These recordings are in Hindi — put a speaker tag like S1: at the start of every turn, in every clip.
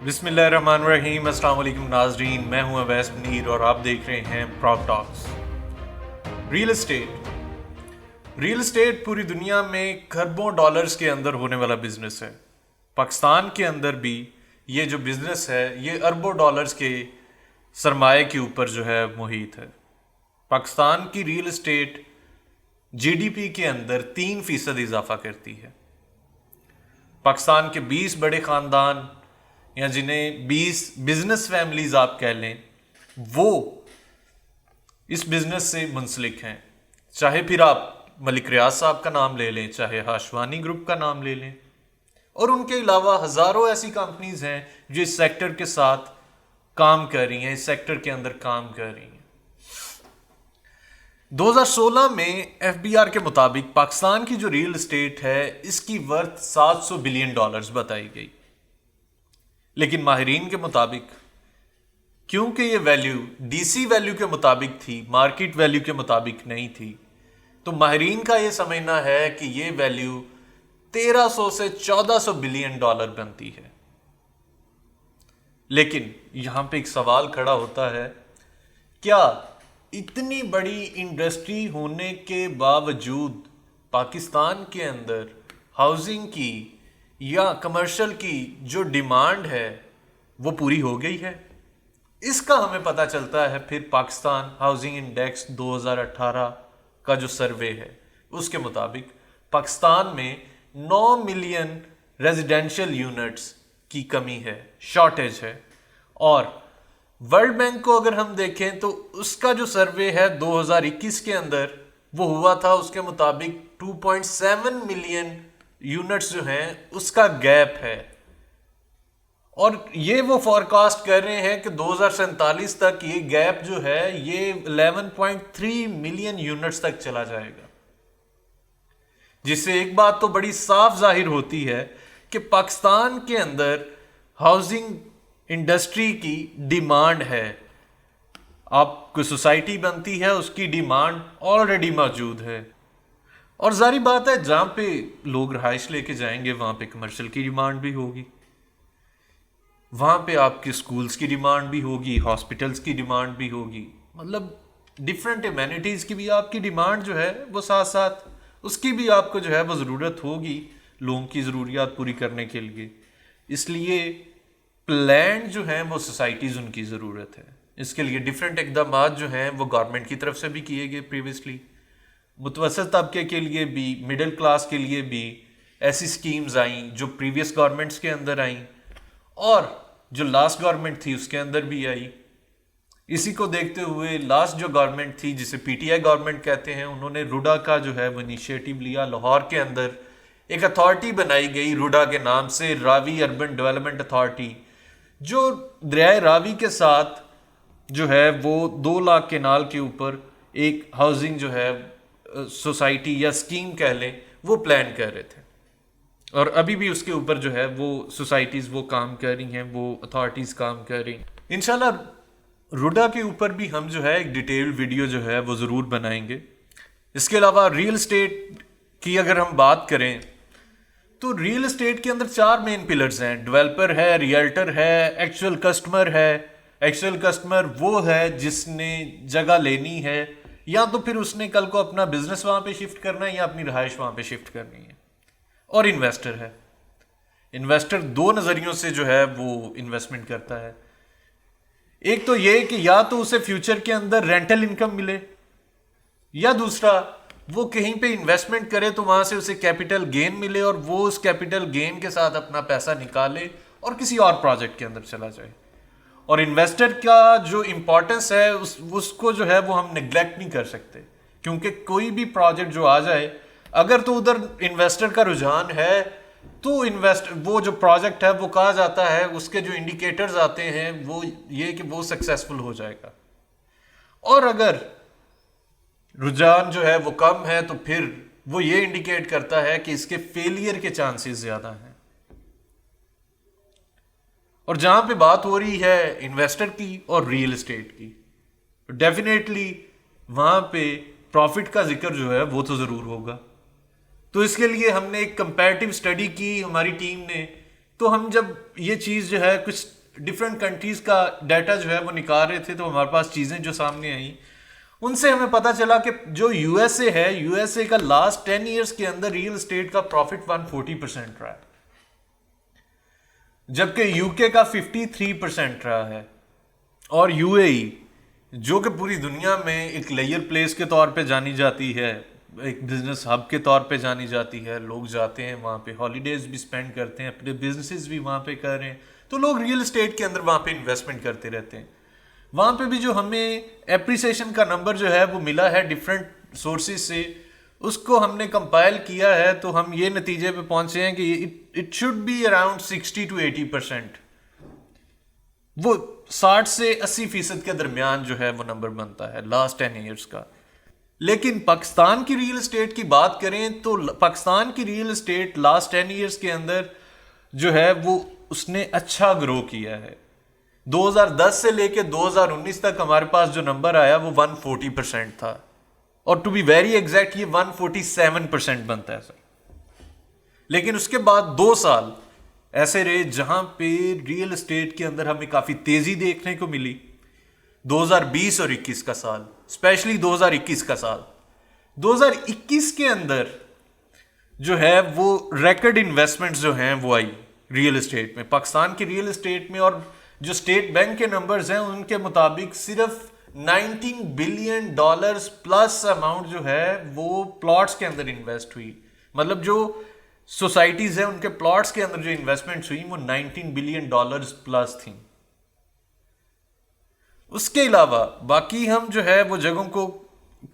S1: बिस्मिल्लाहिर्रहमानिर्रहीम। अस्सलाम वालेकुम नाज़रीन, मैं हूं अवैस मुनीर और आप देख रहे हैं प्रॉप टॉक्स। रियल एस्टेट पूरी दुनिया में खरबों डॉलर्स के अंदर होने वाला बिजनेस है। पाकिस्तान के अंदर भी ये जो बिजनेस है ये अरबों डॉलर्स के सरमाए के ऊपर जो है मुहित है। पाकिस्तान की रियल एस्टेट जीडीपी के अंदर 3% इजाफा करती है। पाकिस्तान के 20 बड़े ख़ानदान या जिन्हें 20 बिजनेस फैमिलीज आप कह लें, वो इस बिजनेस से मुंसलिक हैं। चाहे फिर आप मलिक रियाज साहब का नाम ले लें, चाहे हाशवानी ग्रुप का नाम ले लें, और उनके अलावा हज़ारों ऐसी कंपनीज हैं जो इस सेक्टर के साथ काम कर रही हैं, इस सेक्टर के अंदर काम कर रही हैं। 2016 में एफबीआर के मुताबिक पाकिस्तान की जो रियल एस्टेट है इसकी वर्थ 700 बिलियन डॉलर्स बताई गई। लेकिन माहिरीन के मुताबिक, क्योंकि ये वैल्यू डीसी वैल्यू के मुताबिक थी, मार्केट वैल्यू के मुताबिक नहीं थी, तो माहिरीन का ये समझना है कि ये वैल्यू 1300 से 1400 बिलियन डॉलर बनती है। लेकिन यहां पे एक सवाल खड़ा होता है, क्या इतनी बड़ी इंडस्ट्री होने के बावजूद पाकिस्तान के अंदर हाउसिंग की या कमर्शियल की जो डिमांड है वो पूरी हो गई है? इसका हमें पता चलता है फिर पाकिस्तान हाउसिंग इंडेक्स 2018 का जो सर्वे है उसके मुताबिक पाकिस्तान में 9 मिलियन रेजिडेंशियल यूनिट्स की कमी है, शॉर्टेज है। और वर्ल्ड बैंक को अगर हम देखें तो उसका जो सर्वे है 2021 के अंदर वो हुआ था, उसके मुताबिक 2.7 मिलियन यूनिट्स जो हैं उसका गैप है। और ये वो फॉरकास्ट कर रहे हैं कि 2047 तक ये गैप जो है ये 11.3 मिलियन यूनिट्स तक चला जाएगा। जिससे एक बात तो बड़ी साफ जाहिर होती है कि पाकिस्तान के अंदर हाउसिंग इंडस्ट्री की डिमांड है। आप कोई सोसाइटी बनती है, उसकी डिमांड ऑलरेडी मौजूद है। और जारी बात है, जहां पे लोग रहाइश लेके जाएंगे वहां पे कमर्शियल की डिमांड भी होगी, वहां पे आपके स्कूल्स की डिमांड भी होगी, हॉस्पिटल्स की डिमांड भी होगी। मतलब डिफरेंट एमेनिटीज की भी आपकी डिमांड जो है वो साथ साथ उसकी भी आपको जो है वो ज़रूरत होगी लोगों की ज़रूरियात पूरी करने के लिए। इसलिए प्लान जो है वो सोसाइटीज़ उनकी ज़रूरत है। इसके लिए डिफरेंट इकदाम जो हैं वो गवर्नमेंट की तरफ से भी किए गए प्रीवियसली, मुतवसत तबके के लिए भी, मिडिल क्लास के लिए भी ऐसी स्कीम्स आई जो प्रीवियस गवर्नमेंट्स के अंदर आई और जो लास्ट गवर्नमेंट थी उसके अंदर भी आई। इसी को देखते हुए लास्ट जो गवर्नमेंट थी जिसे पीटीआई गवर्नमेंट कहते हैं, उन्होंने रुडा का जो है वो इनिशिएटिव लिया। लाहौर के अंदर एक अथॉरिटी बनाई गई रुडा के नाम से, रावी अर्बन डेवलपमेंट अथॉरिटी, जो दरियाए रावी के साथ जो है वो 2 लाख केनाल के ऊपर एक हाउसिंग जो है सोसाइटी या स्कीम कह लें वो प्लान कर रहे थे। और अभी भी उसके ऊपर जो है वो सोसाइटीज़ वो काम कर रही हैं, वो अथॉरिटीज़ काम कर रही हैं। इंशाल्लाह रुडा के ऊपर भी हम जो है एक डिटेल्ड वीडियो जो है वो ज़रूर बनाएंगे। इसके अलावा रियल एस्टेट की अगर हम बात करें तो रियल एस्टेट के अंदर 4 मेन पिलर्स हैं। डेवलपर है, रियल्टर है, एक्चुअल कस्टमर है। एक्चुअल कस्टमर वो है जिसने जगह लेनी है या तो फिर उसने कल को अपना बिजनेस वहां पे शिफ्ट करना है या अपनी रहाइश वहां पे शिफ्ट करनी है। और इन्वेस्टर है। इन्वेस्टर 2 नज़रियों से जो है वो इन्वेस्टमेंट करता है। एक तो ये कि या तो उसे फ्यूचर के अंदर रेंटल इनकम मिले, या दूसरा वो कहीं पे इन्वेस्टमेंट करे तो वहां से उसे कैपिटल गेन मिले और वो उस कैपिटल गेन के साथ अपना पैसा निकाले और किसी और प्रोजेक्ट के अंदर चला जाए। और इन्वेस्टर का जो इंपॉर्टेंस है उसको जो है वो हम निगलेक्ट नहीं कर सकते, क्योंकि कोई भी प्रोजेक्ट जो आ जाए अगर तो उधर इन्वेस्टर का रुझान है तो वो जो प्रोजेक्ट है वो कहा जाता है, उसके जो इंडिकेटर्स आते हैं वो ये कि वो सक्सेसफुल हो जाएगा। और अगर रुझान जो है वो कम है तो फिर वो ये इंडिकेट करता है कि इसके फेलियर के चांसेस ज्यादा हैं। और जहां पे बात हो रही है इन्वेस्टर की और रियल एस्टेट की, तो डेफिनेटली वहां पे प्रॉफिट का जिक्र जो है वो तो जरूर होगा। तो इसके लिए हमने एक कंपैरेटिव स्टडी की हमारी टीम ने, तो तो हम जब ये चीज़ जो है कुछ डिफरेंट कंट्रीज का डाटा जो है वो निकाल रहे थे, तो हमारे पास चीज़ें जो सामने आई, उनसे हमें पता चला कि जो यूएसए है, यूएसए का लास्ट 10 ईयर्स के अंदर रियल एस्टेट का प्रॉफिट 140% रहा है, जबकि यूके का 53% रहा है। और यूएई जो कि पूरी दुनिया में एक लेयर प्लेस के तौर पे जानी जाती है, एक बिजनेस हब के तौर पे जानी जाती है, लोग जाते हैं वहाँ पे, हॉलीडेज भी स्पेंड करते हैं, अपने बिजनेसेस भी वहाँ पे कर रहे हैं, तो लोग रियल एस्टेट के अंदर वहाँ पे इन्वेस्टमेंट करते रहते हैं। वहाँ पे भी जो हमें एप्रिसिएशन का नंबर जो है वो मिला है डिफरेंट सोर्सेज से, उसको हमने कंपाइल किया है, तो हम ये नतीजे पे पहुंचे हैं कि it should be around 60 to 80%, वो 60 से 80% के दरमियान जो है वो नंबर बनता है लास्ट 10 ईयर्स का। लेकिन पाकिस्तान की रियल एस्टेट की बात करें तो पाकिस्तान की रियल एस्टेट लास्ट 10 ईयर्स के अंदर जो है वो उसने अच्छा ग्रो किया है। 2010 से लेके 2019 तक हमारे पास जो नंबर आया वो 140% था, और टू बी वेरी एग्जैक्ट ये 147% बनता है सर। लेकिन उसके बाद 2 साल ऐसे रहे जहां पे रियल एस्टेट के अंदर हमें काफी तेजी देखने को मिली। 2020 और 21 का साल, स्पेशली 2021 का साल, 2021 के अंदर जो है वो रिकॉर्ड इन्वेस्टमेंट्स जो हैं वो आई रियल एस्टेट में, पाकिस्तान की रियल एस्टेट में। और जो स्टेट बैंक के नंबर्स हैं उनके मुताबिक सिर्फ $19 बिलियन प्लस अमाउंट जो है वो प्लॉट्स के अंदर इन्वेस्ट हुई। मतलब जो सोसाइटीज हैं उनके प्लॉट्स के अंदर जो इन्वेस्टमेंट्स हुई वो $19 बिलियन प्लस थी। उसके अलावा बाकी हम जो है वो जगहों को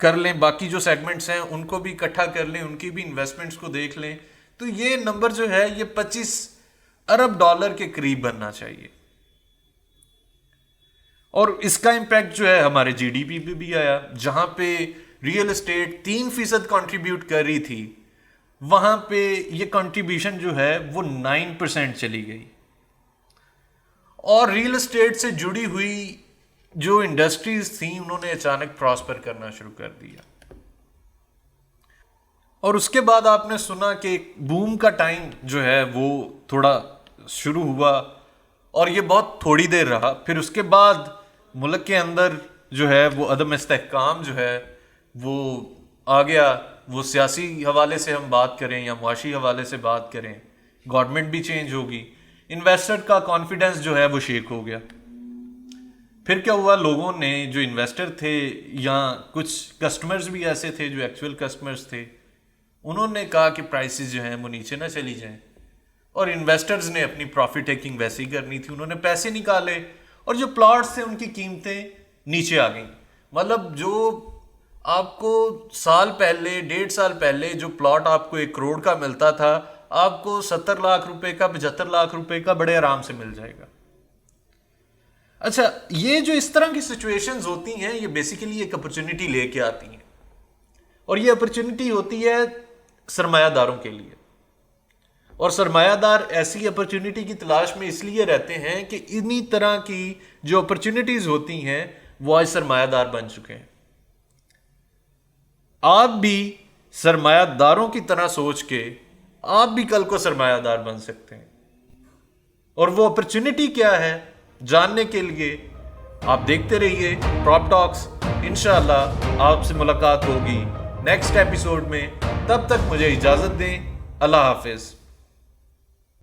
S1: कर लें, बाकी जो सेगमेंट्स हैं उनको भी इकट्ठा कर लें, उनकी भी इन्वेस्टमेंट्स को देख लें, तो ये नंबर जो है ये $25 अरब के करीब बनना चाहिए। और इसका इम्पैक्ट जो है हमारे जीडीपी पे भी आया, जहां पे रियल एस्टेट 3% कंट्रीब्यूट कर रही थी, वहां पे ये कंट्रीब्यूशन जो है वो 9% चली गई। और रियल एस्टेट से जुड़ी हुई जो इंडस्ट्रीज थी उन्होंने अचानक प्रॉस्पर करना शुरू कर दिया। और उसके बाद आपने सुना कि बूम का टाइम जो है वो थोड़ा शुरू हुआ, और ये बहुत थोड़ी देर रहा। फिर उसके बाद मुल्क के अंदर जो है वो अदम इस्तेहकाम जो है वो आ गया। वो सियासी हवाले से हम बात करें या मुआशी हवाले से बात करें, गवर्नमेंट भी चेंज होगी, इन्वेस्टर का कॉन्फिडेंस जो है वो शेक हो गया। फिर क्या हुआ, लोगों ने जो इन्वेस्टर थे या कुछ कस्टमर्स भी ऐसे थे जो एक्चुअल कस्टमर्स थे, उन्होंने कहा कि प्राइसेस जो हैं वो नीचे ना चली जाएं, और इन्वेस्टर्स ने अपनी प्रॉफिट टेकिंग वैसे ही करनी थी, उन्होंने पैसे निकाले और जो प्लॉट्स थे उनकी कीमतें नीचे आ गई। मतलब जो आपको साल पहले 1.5 साल पहले जो प्लॉट आपको 1 करोड़ का मिलता था, आपको 70 लाख रुपए का 75 लाख रुपए का बड़े आराम से मिल जाएगा। अच्छा, ये जो इस तरह की सिचुएशंस होती हैं ये बेसिकली एक अपॉर्चुनिटी लेके आती हैं, और ये अपॉर्चुनिटी होती है सरमायादारों के लिए। और सरमायादार ऐसी अपॉर्चुनिटी की तलाश में इसलिए रहते हैं कि इन्हीं तरह की जो अपॉर्चुनिटीज होती हैं वो आज सरमायादार बन चुके हैं। आप भी सरमायादारों की तरह सोच के आप भी कल को सरमायादार बन सकते हैं। और वो अपॉर्चुनिटी क्या है जानने के लिए आप देखते रहिए प्रॉप टॉक्स। इंशाअल्लाह आपसे मुलाकात होगी नेक्स्ट एपिसोड में। तब तक मुझे इजाजत दें। अल्लाह हाफिज।